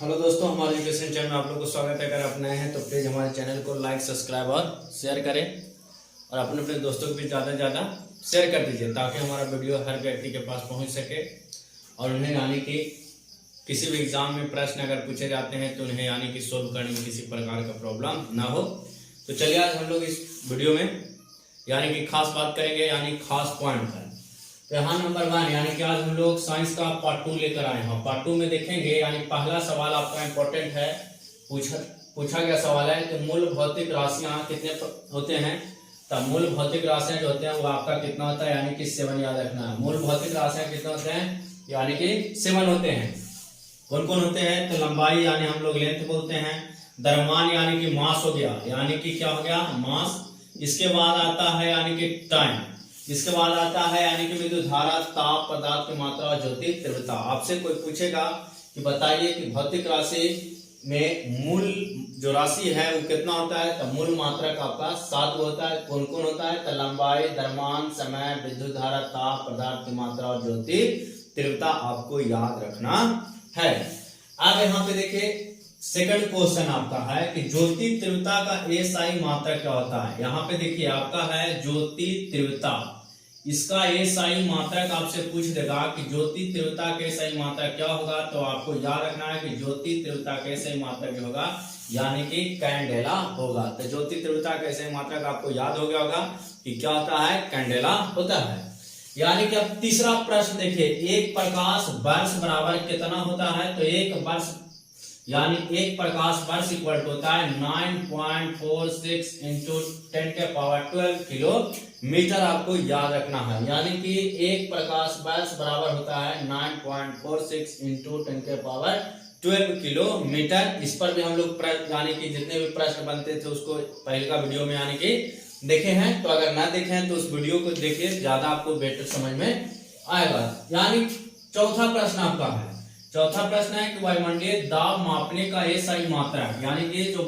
Hello दोस्तों, हमारे education channel में आप लोगों को स्वागत है। अगर आप नए हैं तो प्लीज़ हमारे चैनल को लाइक, सब्सक्राइब और शेयर करें और अपने अपने दोस्तों को भी ज़्यादा से ज़्यादा शेयर कर दीजिए ताकि हमारा वीडियो हर व्यक्ति के पास पहुंच सके और उन्हें यानी कि किसी भी एग्ज़ाम में प्रश्न अगर पूछे जाते हैं तो उन्हें यानी कि सोल्व करने में किसी प्रकार का प्रॉब्लम ना हो। तो चलिए आज हम लोग इस वीडियो में यानी कि खास बात करेंगे, यानी खास पॉइंट पर। तो यहाँ नंबर 1 यानी कि आज हम लोग साइंस का पार्ट 2 लेकर आए हैं। पार्ट 2 में देखेंगे यानी पहला सवाल आपका इम्पोर्टेंट है, पूछा गया सवाल है कि मूल भौतिक राशियां कितने होते हैं। तब मूल भौतिक राशियां जो होते हैं वो आपका कितना होता है, यानी कि 7 याद रखना है। मूल भौतिक राशियां कितने होते हैं, यानी कि 7 होते हैं। कौन कौन होते हैं, तो लंबाई यानी हम लोग लेंथ बोलते हैं, द्रव्यमान यानी कि मास हो गया, यानी कि क्या हो गया, मास। इसके बाद आता है यानी कि टाइम, इसके बाद आता है यानी कि विद्युत धारा, ताप, पदार्थ की मात्रा और ज्योति तीव्रता। आपसे कोई पूछेगा कि बताइए कि भौतिक राशि में मूल जो राशि है वो कितना होता है, तो मूल मात्रक आपका 7 होता है। कौन कौन होता है, तो लंबाई, द्रव्यमान, समय, विद्युत धारा, ताप, पदार्थ की मात्रा और ज्योति तीव्रता आपको याद रखना है। अब यहाँ पे देखिए सेकंड क्वेश्चन आपका है कि ज्योति तीव्रता का एसआई मात्रक क्या होता है। यहाँ पे देखिए आपका है ज्योति तीव्रता, इसका एसआई मात्रक आपसे पूछ देगा कि ज्योति तीव्रता का एसआई मात्रक क्या होगा। तो आपको याद रखना है कि ज्योति तीव्रता का एसआई मात्रक जो होगा यानी कि कैंडेला होगा। तो ज्योति तीव्रता का एसआई मात्रक आपको याद हो गया होगा कि क्या होता है, कैंडेला होता है। यानी कि अब तीसरा प्रश्न देखिए, एक प्रकाश वर्ष बराबर कितना होता है। तो एक वर्ष यानी एक प्रकाश वर्ष इक्वल होता है 9.46 इंटू 10 के पावर 12 किलोमीटर। आपको याद रखना है, यानी कि एक प्रकाश वर्ष बराबर होता है 9.46 इंटू 10 के पावर 12 किलोमीटर। इस पर भी हम लोग यानी कि जितने भी प्रश्न बनते थे उसको पहले का वीडियो में यानी कि देखे हैं। तो अगर ना देखे हैं तो उस वीडियो को देखिए, ज्यादा आपको बेटर समझ में आएगा। यानी चौथा प्रश्न आपका है, चौथा प्रश्न है कि वायुमंडलीय दाब मापने का एसआई मात्रक, यानी कि जो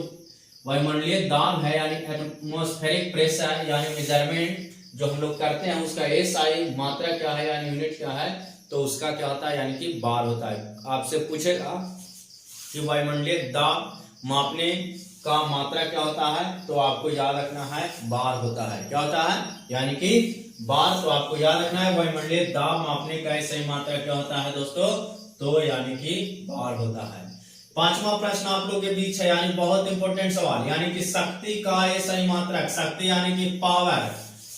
वायुमंडलीय दाब है यानी एटमॉस्फेरिक प्रेशर यानी मेजरमेंट जो हम लोग करते हैं उसका एसआई मात्रक क्या है यानी यूनिट क्या है। तो उसका क्या होता है, यानी कि बार होता है। आपसे पूछेगा कि वायुमंडलीय दाब मापने का मात्रा क्या होता है, तो आपको याद रखना है बार होता है। क्या होता है, यानी कि बार। तो आपको याद रखना है वायुमंडलीय दाब मापने का एसआई मात्रा क्या होता है दोस्तों, तो यानी कि बार होता है। पांचवा प्रश्न आप लोगों के बीच है, यानी बहुत इंपॉर्टेंट सवाल, यानी कि शक्ति का एसआई मात्रक, शक्ति यानी कि पावर,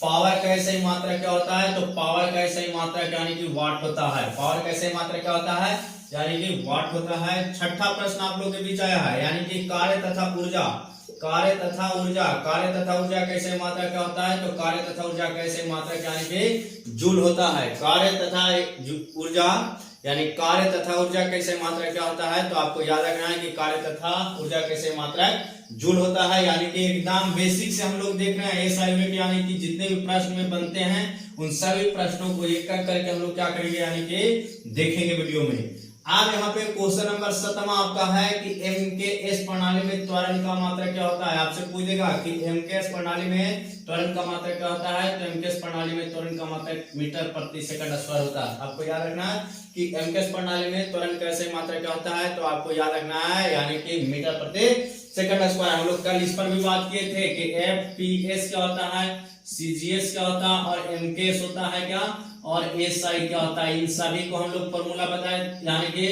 पावर का एसआई मात्रक क्या होता है। तो पावर का एसआई मात्रक यानी कि वाट होता है। पावर का एसआई मात्रक क्या होता है, यानी कि वाट होता है। छठा प्रश्न आप लोगों के बीच आया है, यानी कि कार्य तथा ऊर्जा, कार्य तथा ऊर्जा, कार्य तथा ऊर्जा कैसे मात्रा क्या होता है। तो कार्य तथा ऊर्जा कैसे मात्रा यानी कि जूल होता है। कार्य तथा ऊर्जा यानी कार्य तथा ऊर्जा कैसे मात्रा क्या होता है। तो आपको याद रखना है कि कार्य तथा ऊर्जा कैसे मात्रा जूल होता है। यानी कि एकदम बेसिक से हम लोग देख रहे हैं एसआई यूनिट, यानी कि जितने भी प्रश्न में बनते हैं उन सभी प्रश्नों को एक करके हम लोग क्या करेंगे, यानी कि देखेंगे वीडियो में। आज यहाँ पे क्वेश्चन नंबर 7 आपका है कि एमकेएस प्रणाली में त्वरण का मात्रा क्या होता है। आपसे पूछेगा कि एमकेएस प्रणाली में त्वरण का मात्रा क्या होता है। तो एमकेएस प्रणाली में त्वरण का मात्रा मीटर प्रति सेकंड स्क्वायर होता है। आपको याद रखना है कि एमकेएस प्रणाली में त्वरण कैसे मात्रा क्या होता है। तो आपको याद रखना है यानी कि मीटर प्रति सेकंड स्क्वायर। हम लोग कल इस पर भी बात किए थे कि एफपीएस क्या होता है, सीजीएस क्या होता है और एमकेएस होता है क्या, और एसआई क्या होता है। इन सभी को हम लोग फॉर्मूला बताए, यानी कि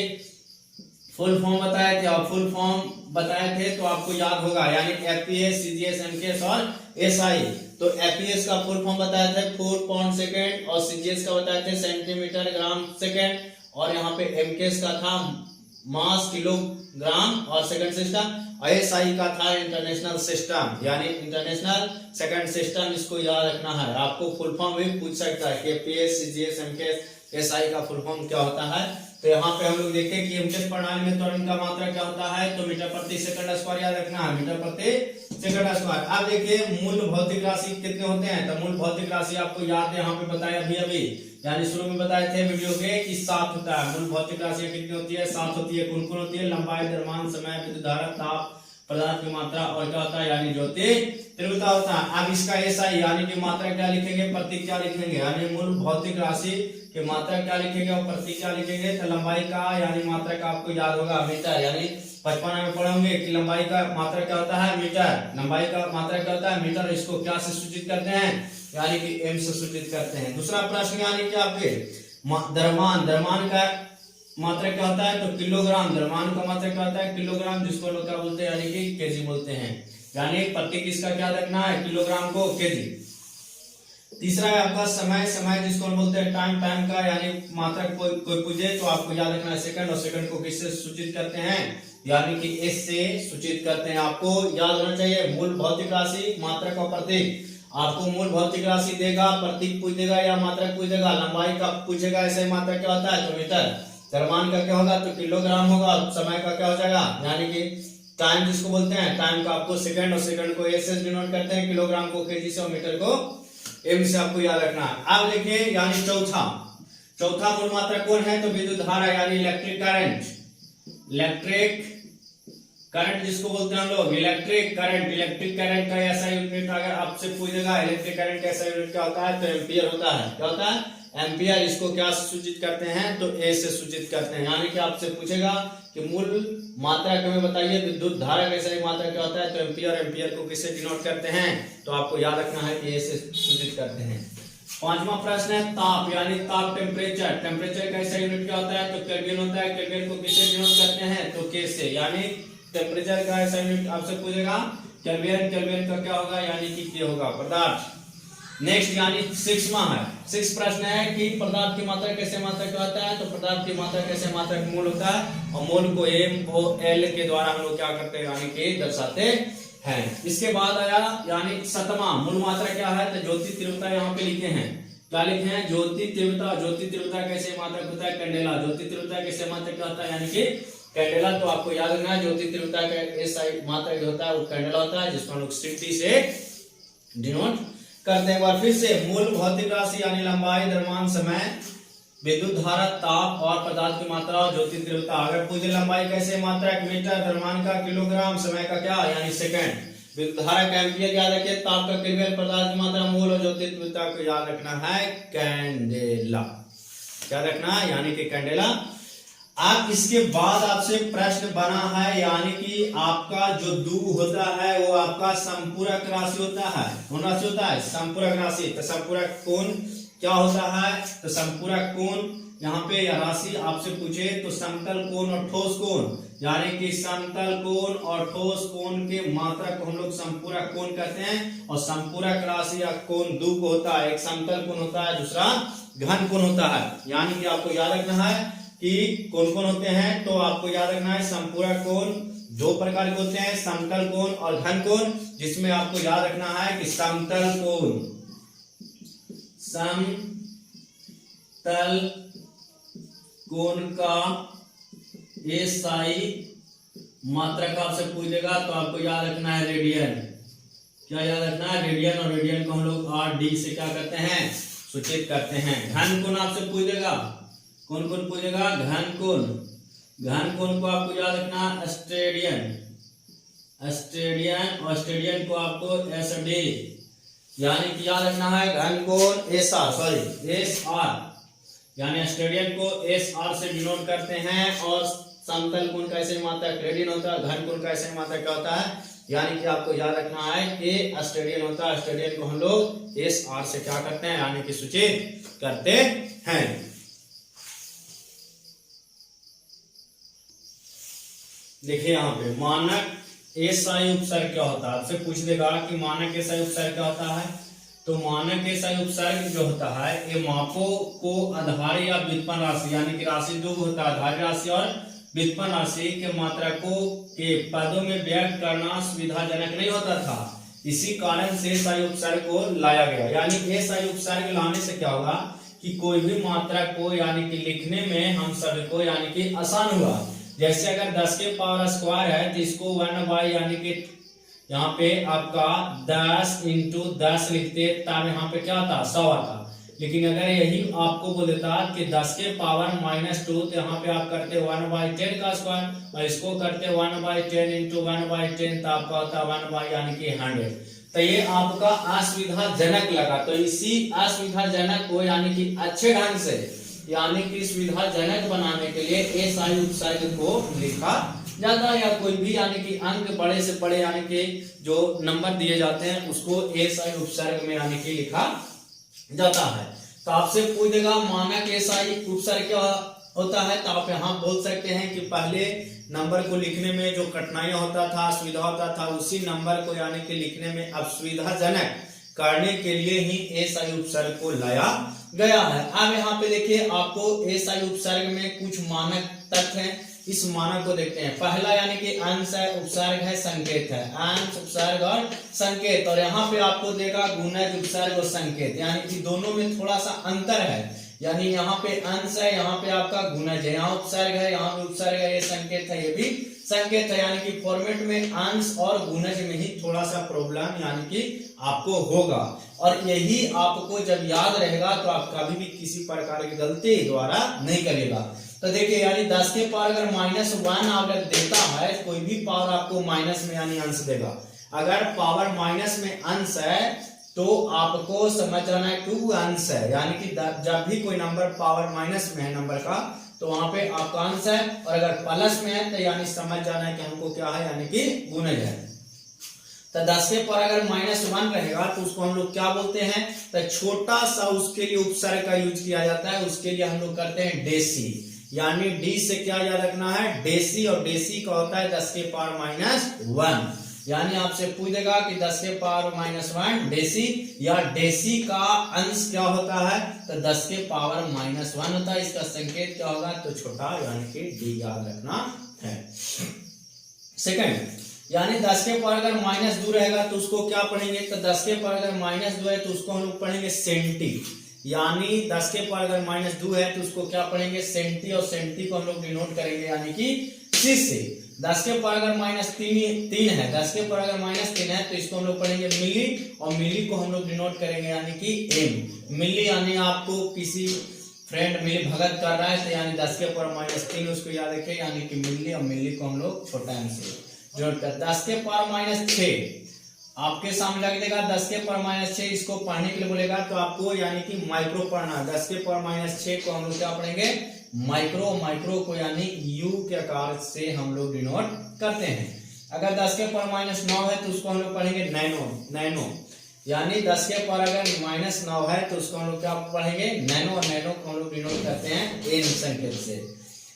फुल फॉर्म बताए थे और फुल फॉर्म बताए थे तो आपको याद होगा, यानी एफपीएस, सीजीएस, एमकेएस और एसआई। तो एफपीएस का फुल फॉर्म बताए थे 4 पाउंड सेकेंड और सीजीएस का बताए थे सेंटीमीटर ग्राम सेकेंड, और यहाँ पे एमकेएस का था मास किलोग्राम और सेकंड सिस्टम, एसआई का था इंटरनेशनल सिस्टम यानी इंटरनेशनल सेकंड सिस्टम। इसको याद रखना है। आपको फुल फॉर्म भी पूछ सकता है कि एफपीएस, सीजीएस, एमकेएस, एसआई का फुल फॉर्म क्या होता है। तो यहाँ पे हम लोग देखते हैं कि एमकेएस प्रणाली में त्वरण का मात्रा क्या होता है। तो मीटर प्रति सेकंड स्क्वायर याद रखना है, मीटर प्रति सेकंड स्क्वायर। अब देखिए मूल भौतिक राशि कितने होते हैं। तो मूल भौतिक राशि आपको याद है, यहाँ पे बताया अभी यानी शुरू में बताए थे वीडियो के कि 7 होता है। मूल भौतिक राशि कितनी होती है, 7 होती है। कौन कौन होती है, लंबाई, द्रव्यमान, समय, विद्युत धारा, ताप, पदार्थ की मात्रा और क्या होता है, यानी ज्योति तीव्रता होता है। अब इसका एसआई यानी कि मात्रा क्या लिखेंगे, प्रतीक क्या लिखेंगे, यानी मूल भौतिक राशि कि मात्रक क्या लिखेंगे और प्रतीक क्या लिखेंगे। तो लंबाई का यानी मात्रक आपको याद होगा मीटर, यानी 55 में पढ़ोगे कि लंबाई का मात्रक क्या होता है मीटर, लंबाई का मात्रक क्या होता है मीटर। इसको क्या से सूचित करते हैं यानी कि एम से सूचित करते हैं। दूसरा प्रश्न यानी कि आपके द्रव्यमान, द्रव्यमान का मात्रक क्या होता है तो किलोग्राम, द्रव्यमान का मात्रक क्या होता है किलोग्राम, जिसको लोग क्या बोलते हैं यानी कि केजी बोलते हैं, यानी प्रतीक इसका क्या रखना है किलोग्राम को केजी। तीसरा है आपका समय, समय जिसको हम बोलते हैं टाइम, टाइम का यानी मात्रक कोई पूछे तो आपको याद रखना है सेकंड, और सेकंड को किससे सूचित करते हैं यानी कि एस से सूचित करते हैं। आपको याद होना चाहिए मूल भौतिक राशि, मात्रक और प्रतीक। आपको मूल भौतिक राशि देगा, प्रतीक पूछ देगा या मात्रक पूछ देगा, लंबाई का पूछेगा, ऐसे मात्रक क्या होता है तो मीटर, द्रव्यमान का क्या होगा तो किलोग्राम होगा, समय का क्या हो जाएगा यानी कि टाइम जिसको बोलते हैं, टाइम का आपको सेकंड, और सेकंड को एस से डिनोट करते हैं, किलोग्राम को केजी से और मीटर को एम से आपको याद रखना है। अब देखिए यानी चौथा मूल मात्रक कौन है तो विद्युत धारा यानी इलेक्ट्रिक करंट, इलेक्ट्रिक करंट जिसको बोलते हैं हम लोग इलेक्ट्रिक करंट। इलेक्ट्रिक करंट का ऐसा यूनिट अगर आपसे पूछ देगा इलेक्ट्रिक करंट का ऐसा यूनिट क्या होता है तो एम्पियर होता है। क्या होता है एम्पियर। इसको क्या सूचित करते हैं तो ए से सूचित करते हैं, यानी कि आपसे पूछेगा कि मूल मात्रक हमें बताइए विद्युत धारा का ऐसा मात्रक क्या होता है तो एम्पियर। एम्पियर को किससे डिनोट करते हैं तो आपको याद रखना है कि ए से सूचित करते हैं। पांचवा प्रश्न है ताप, यानी ताप टेम्परेचर। टेम्परेचर का ऐसा यूनिट क्या होता है तो केल्विन होता है। केल्विन को किससे डिनोट करते हैं तो के से, यानी टेम्परेचर का ऐसा यूनिट आपसे पूछेगा केल्विन। केल्विन का क्या होगा यानी कि के होगा पदार्थ। नेक्स्ट यानी सिक्सवां है, सिक्स प्रश्न है कि पदार्थ की मात्रा कैसे मात्रक होता है तो पदार्थ की मात्रा कैसे मात्रक मूल होता है, और मूल को एम ओ एल के द्वारा हम लोग क्या करते हैं यानी कि दर्शाते हैं। इसके बाद आया यानी सतमा मूल मात्रा क्या है तो ज्योति तीव्रता यहाँ पे लिखे हैं। क्या लिखे हैं ज्योति तीव्रता। ज्योति तीव्रता कैसे मात्रक होता है कैंडेला। ज्योति तीव्रता कैसे मात्रक क्या होता है यानी कि कैंडेला। तो आपको याद रखना है ज्योति तीव्रता का ऐसा मात्रक जो होता है वो कैंडेला होता है, जिसको हम लोग सिटी से डिनोट करते हैं। एक बार फिर से मूल भौतिक राशि यानी लंबाई, द्रव्यमान, समय, विद्युत धारा, ताप और पदार्थ की मात्रा और ज्योति तीव्रता। अगर पूछे लंबाई कैसे मात्रक मीटर, द्रव्यमान का किलोग्राम, समय का क्या यानी सेकंड, विद्युत धारा का एम्पियर याद रखिए, ताप का केल्विन, पदार्थ की मात्रा मूल और ज्योति तीव्रता को याद रखना है कैंडेला। क्या रखना है यानी कि कैंडेला। अब इसके बाद आपसे प्रश्न बना है यानी कि आपका जो दू होता है वो आपका संपूरक राशि होता है। कौन राशि होता है संपूरक राशि। तो संपूरक कोण क्या होता है तो संपूरक कोण यहाँ पे राशि आपसे पूछे तो समतल कोण और ठोस कोण, यानी कि समतल कोण और ठोस कोण के मात्रक को हम लोग संपूरक कोण कहते हैं। और संपूरक राशि या कोण दो को होता है, एक समतल कोण होता है दूसरा घन कोण होता है। यानी कि आपको याद रखना है कि कौन कौन होते हैं तो आपको याद रखना है संपूरक कोण दो प्रकार के होते हैं, समतल कोण और घन कोण। जिसमें आपको याद रखना है कि समतल कोण का एसआई मात्रक आपसे पूछेगा तो आपको याद रखना है रेडियन। क्या याद रखना है रेडियन, और रेडियन को हम लोग आर डी से क्या करते हैं सूचित करते हैं। घन कोण आपसे पूछेगा, कौन कौन पूछेगा घन कोण। घन कोण को आपको याद रखना स्टेडियन, स्टेडियन, और स्टेडियन को आपको एस डी, यानी कि याद रखना है घन कोण S R, sorry S R, यानी स्टेडियन को एस आर से डिनोट करते हैं। और समतल कोण का ऐसे मात्रक रेडियन होता है, घन कोण का ऐसे मात्रक क्या होता है यानी कि आपको याद रखना है कि स्टेडियन होता है। स्टेडियन को हम लोग एस आर से क्या करते हैं यानी कि सूचित करते हैं। देखिए यहाँ पे मानक एसआई उपसर्ग क्या होता है, आपसे पूछ देगा कि मानक एसआई उपसर्ग क्या होता है। तो मानक एसआई उपसर्ग जो होता है ये मापों को आधार या व्युत्पन्न राशि, यानी कि राशि दो होता है आधार राशि और व्युत्पन्न राशि के मात्रकों के पदों में व्यक्त करना सुविधाजनक नहीं होता था। इसी कारण से एसआई उपसर्ग को लाया गया। यानी एसआई उपसर्ग लाने से क्या होगा कि कोई भी मात्रक को यानी कि लिखने में हम सभी को यानी कि आसान हुआ। जैसे अगर 10 के पावर स्क्वायर है तो इसको 1 बाई यानी कि यहाँ पे आपका 10 इंटू 10 लिखते तब यहाँ पे क्या आता 100 आता। लेकिन अगर यही आपको बोल देता कि 10 के पावर -2 तो यहाँ पे आप करते 1/10 का स्क्वायर, और इसको करते 1/10 इंटू 1/10 तो आपका होता 1 बाई यानी कि 100। तो ये आपका असुविधाजनक लगा, तो इसी असुविधाजनक को यानी कि अच्छे ढंग से यानी कि सुविधाजनक बनाने के लिए एसआई उपसर्ग को लिखा जाता है, या कोई भी यानी कि अंक बड़े से बड़े यानी कि जो नंबर दिए जाते हैं उसको एसआई उपसर्ग में यानी कि लिखा जाता है। तो आपसे पूछ देगा मानक एसआई उपसर्ग क्या होता है, तो आप यहाँ बोल सकते हैं कि पहले नंबर को लिखने में जो कठिनाई होता था, असुविधा होता था, उसी नंबर को यानी कि लिखने में अब सुविधाजनक करने के लिए ही एसआई उपसर्ग को लाया गया है। अब यहाँ पे देखिए आपको एसआई उपसर्ग में कुछ मानक तथ्य हैं, इस मानक को देखते हैं। पहला यानी कि अंश है, उपसर्ग है, संकेत है, अंश उपसर्ग और संकेत। और यहाँ पे आपको देगा गुणज उपसर्ग और संकेत, यानी कि दोनों में थोड़ा सा अंतर है। यानी यहाँ पे अंश है, यहाँ पे आपका गुणज है, यहाँ उपसर्ग है, यहाँ पे उपसर्ग है, ये संकेत है, ये भी संकेत है। यानी कि फॉर्मेट में अंश और गुणज में ही थोड़ा सा प्रॉब्लम यानी कि आपको होगा, और यही आपको जब याद रहेगा तो आप कभी भी किसी प्रकार की गलती द्वारा नहीं करेगा। तो देखिए यानी 10 के पावर अगर -1 अगर देता है, कोई भी पावर आपको माइनस में यानी अंश देगा। अगर पावर माइनस में अंश है तो आपको समझ जाना है 2 अंश है, यानी कि जब भी कोई नंबर पावर माइनस में है नंबर का, तो वहां पे आपका अंश है, और अगर प्लस में है तो यानी समझ जाना है कि हमको क्या है, यानी कि गुणज है। तो 10 के पावर अगर -1 रहेगा तो उसको हम लोग क्या बोलते हैं, तो छोटा सा उसके लिए उपसर्ग का यूज किया जाता है, उसके लिए हम लोग करते हैं डेसी, यानी डी से क्या याद रखना है, डेसी, और डेसी का होता है 10 के पावर -1। यानी आपसे पूछ देगा कि 10 के पावर -1 डेसी, या डेसी का अंश क्या होता है, तो 10 के पावर -1 होता है। इसका संकेत क्या होगा, तो छोटा, यानी कि डी याद रखना है। सेकंड, यानी 10 के पावर अगर -2 रहेगा तो उसको क्या पढ़ेंगे, तो 10 के पावर अगर -2 है तो उसको हम लोग पढ़ेंगे सेंटी, यानी 10 के पावर अगर -2 है तो उसको क्या पढ़ेंगे, सेंटी, और सेंटी को हम लोग डिनोट करेंगे यानी कि सी से। 10 के पावर अगर -3 है, 10 के पावर अगर -3 है तो इसको हम लोग पढ़ेंगे मिली, और मिली को हम लोग डिनोट करेंगे यानी कि एम। मिली यानी आपको किसी फ्रेंड मिली भगत कर रहा है तो यानी 10 के पावर -3 उसको याद रखें, यानी कि मिली, और मिली को हम लोग छोटा एम से जोड़ कर। 10 के पावर -6 आपके सामने लग देगा, 10 के पावर -6 इसको पढ़ने के लिए बोलेगा तो आपको यानी कि माइक्रो पढ़ना है। 10 के पावर -6 को हम लोग क्या पढ़ेंगे, माइक्रो, माइक्रो को यानी यू के आकार से हम लोग डिनोट करते हैं। अगर 10 के पावर -9 है तो उसको हम लोग पढ़ेंगे नैनो, नैनो, यानी 10 के पावर अगर -9 है तो उसको हम लोग क्या पढ़ेंगे, नैनो, और नैनो को हम लोग डिनोट करते हैं एन संकेत से।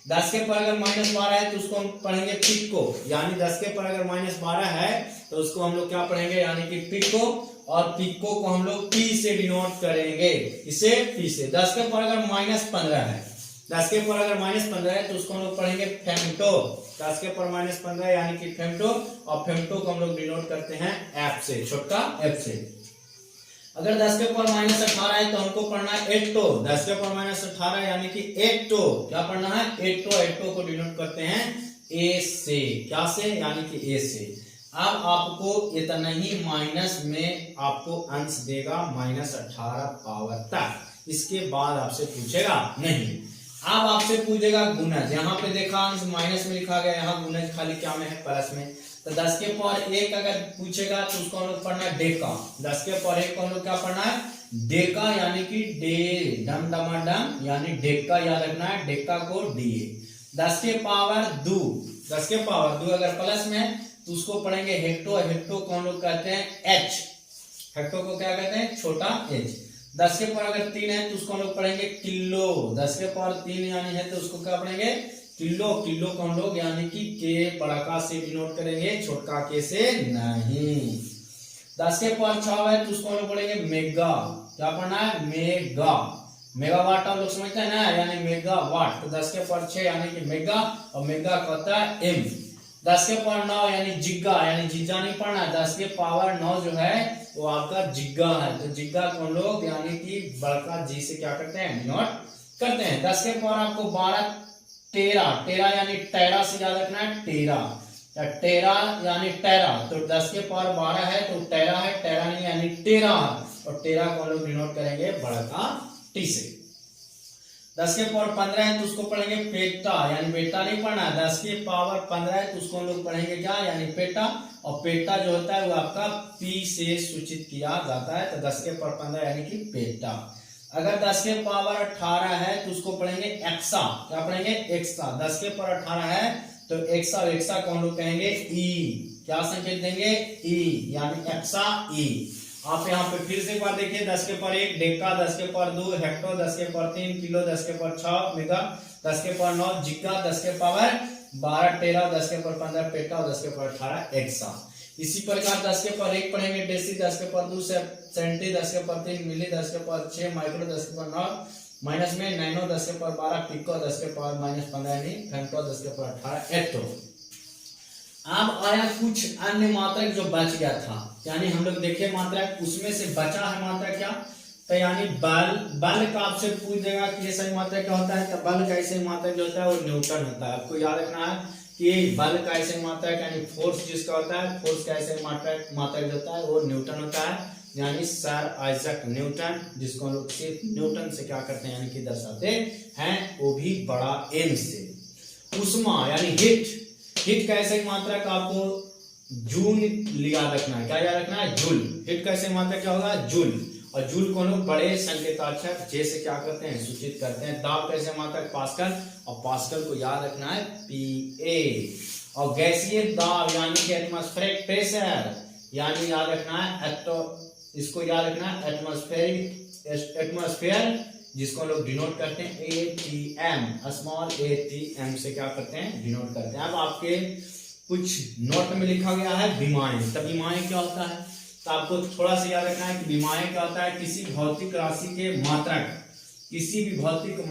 10 के पावर अगर -12 है तो उसको हम पढ़ेंगे पिको, यानी 10 के पावर अगर -12 है तो उसको हम लोग क्या पढ़ेंगे, यानी कि पिको, और पिको को हम लोग पी से डिनोट करेंगे, इसे पी से। 10 के पावर अगर -15 है, 10 के पावर अगर -15 है तो उसको हम लोग पढ़ेंगे फेम्टो, 10 के पावर -15 यानी कि फेम्टो, और फेम्टो को हम लोग डिनोट करते हैं एफ से, छोटा एफ से। अगर 10 के पावर -18 है तो हमको पढ़ना है एटो, 10 के पावर -18 यानी कि एटो, क्या पढ़ना है, एटो, एटो को डिनोट करते हैं ए से, क्या से, यानी कि ए से। अब आपको इतना ही माइनस में आपको अंश देगा -18 पावर तक, इसके बाद आपसे पूछेगा नहीं। अब आपसे पूछेगा गुणज, यहाँ पे देखा अंश माइनस में लिखा गया, यहाँ गुणज खाली क्या में है, प्लस में। तो 10 के पावर 1 अगर पूछेगा तो उसको हम लोग पढ़ना है डेका, 10 के पावर 1 को हम लोग क्या पढ़ना है, डेका, यानी कि डे, डम डमा डम, यानी डेका याद रखना है, डेका को डी। 10 के पावर 2, 10 के पावर 2 अगर प्लस में है तो उसको पढ़ेंगे हेक्टो, हेक्टो को हम लोग कहते हैं एच, हेक्टो को क्या कहते हैं, छोटा एच। 10 के पावर अगर 3 है तो उसको हम लोग पढ़ेंगे किलो, 10 के पावर 3 यानी है तो उसको क्या पढ़ेंगे, किलो, किलो को हम लोग यानी कि के बड़ा का से डिनोट करेंगे, छोटका के से नहीं। 10 के पावर 6 है तो उसको हम लोग पढ़ेंगे मेगा, क्या पढ़ना है, मेगा, मेगावाट आप लोग समझते हैं ना, यानी मेगावाट। तो 10 के पावर 6 यानी कि मेगा, और मेगा का होता है एम। 10 के पावर 9 यानी जिग्गा, यानी जीजा नहीं पढ़ना, 10 के पावर 9 जो है वो आपका जिग्गा है, तो जिग्गा को हम लोग यानी कि बड़का जी से क्या करते हैं, डिनोट करते हैं। 10 के पावर आपको 12 13, 13 यानी टेरा से याद रखना है, टेरा, टेरा यानी टेरा, तो 10 के पावर 12 है तो टेरा है, टेरा नहीं यानी टेरा, और टेरा को हम लोग डिनोट करेंगे बड़का टी से। 10 के पावर 15 है तो उसको पढ़ेंगे पेटा, यानी बेटा नहीं पढ़ना, 10 के पावर 15 है तो उसको हम लोग पढ़ेंगे क्या, यानी पेटा, और पेटा जो होता है वो आपका पी से सूचित किया जाता है, तो 10 के पावर 15 यानी कि पेटा। अगर 10 के पावर 18 है तो उसको पढ़ेंगे एक्सा। क्या पढ़ेंगे? एक्सा। 10 के पावर 18 है तो एक्सा, एक्सा को हम लोग कहेंगे ई। क्या संकेत देंगे? ई, यानी एक्सा ई। आप यहाँ पे फिर से एक बार देखिए, 10 के पावर 1 डेका, 10 के पावर 2 हेक्टो, 10 के पावर 3 किलो, 10 के पावर 6 मेगा, 10 के पावर 9 जिगा, 10 के पावर 12 टेरा, 10 के पावर 15 पेटा और 10 के पावर 18 एक्सा। इसी प्रकार 10 के पावर 1 पढ़ेंगे डेसी, 10 के पावर 2 सेंटी, 10 के पावर 3 मिली, 10 के पावर 6 माइक्रो, 10 के पावर 9 माइनस में नैनो, 10 के पावर 12 पिको, 10 के पावर माइनस 15 फेंटो, 10 के पावर 18 एक्टो। अब आया कुछ अन्य मात्रक जो बच गया था, यानी हम लोग देखे मात्रक, उसमें से बचा है मात्रक क्या? तो यानी बल का आपसे पूछ देगा कि ये सही मात्रक क्या होता है, तो बल का ऐसे मात्रक जो होता है वो न्यूटन होता है। आपको याद रखना है कि बल का ऐसे मात्रक यानी फोर्स जिसका होता है, फोर्स का ऐसे मात्रक जो होता है वो न्यूटन होता है, यानी सर आइजैक न्यूटन, जिसको हम लोग सिर्फ न्यूटन से क्या करते हैं यानी कि दर्शाते हैं, वो भी बड़ा एन से। उष्मा यानी हीट, हीट का ऐसे मात्रक आपको जूल याद रखना है। क्या याद रखना है? जूल। हीट का ऐसे मात्रक क्या होगा? जूल। और जूल को लोग बड़े संकेताक्षर जे से क्या करते हैं? सूचित करते हैं। दाब कैसे मात्रक? पास्कल, और पास्कल को याद रखना है पीए। और गैसीय दाब यानी कि एटमॉस्फेरिक प्रेशर, यानी याद रखना है इसको याद रखना है एटमॉस्फेयर, जिसको लोग डिनोट करते हैं एटीएम, स्मॉल एटीएम से क्या करते हैं? डिनोट करते हैं। अब आपके कुछ नोट में लिखा गया है विमाएं। तब विमाएं क्या होता है? तो आपको थोड़ा सा याद रखना है कि विमाएं क्या होता है? किसी भौतिक राशि के मात्रक, किसी भी भौतिक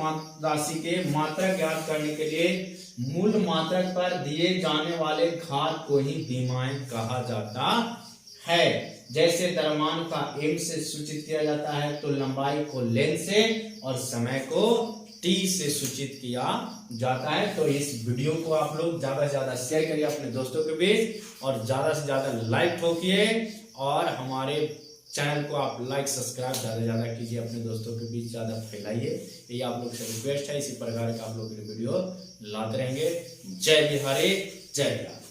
राशि के मात्रक ज्ञात करने के लिए मूल मात्रक पर दिए जाने वाले घात को ही विमाएं कहा जाता है। जैसे द्रव्यमान का एम से सूचित किया जाता है, तो लंबाई को लेंथ से और समय को टी से सूचित किया जाता है। तो इस वीडियो को आप लोग ज्यादा से ज्यादा शेयर करिए अपने दोस्तों के बीच, और ज्यादा से ज्यादा लाइक ठोकिए, और हमारे चैनल को आप लाइक सब्सक्राइब ज्यादा से ज्यादा कीजिए, अपने दोस्तों के बीच ज्यादा फैलाइए। ये आप लोग से रिक्वेस्ट है। इसी प्रकार का आप लोग वीडियो लाते रहेंगे। जय बिहारी, जय बिहार।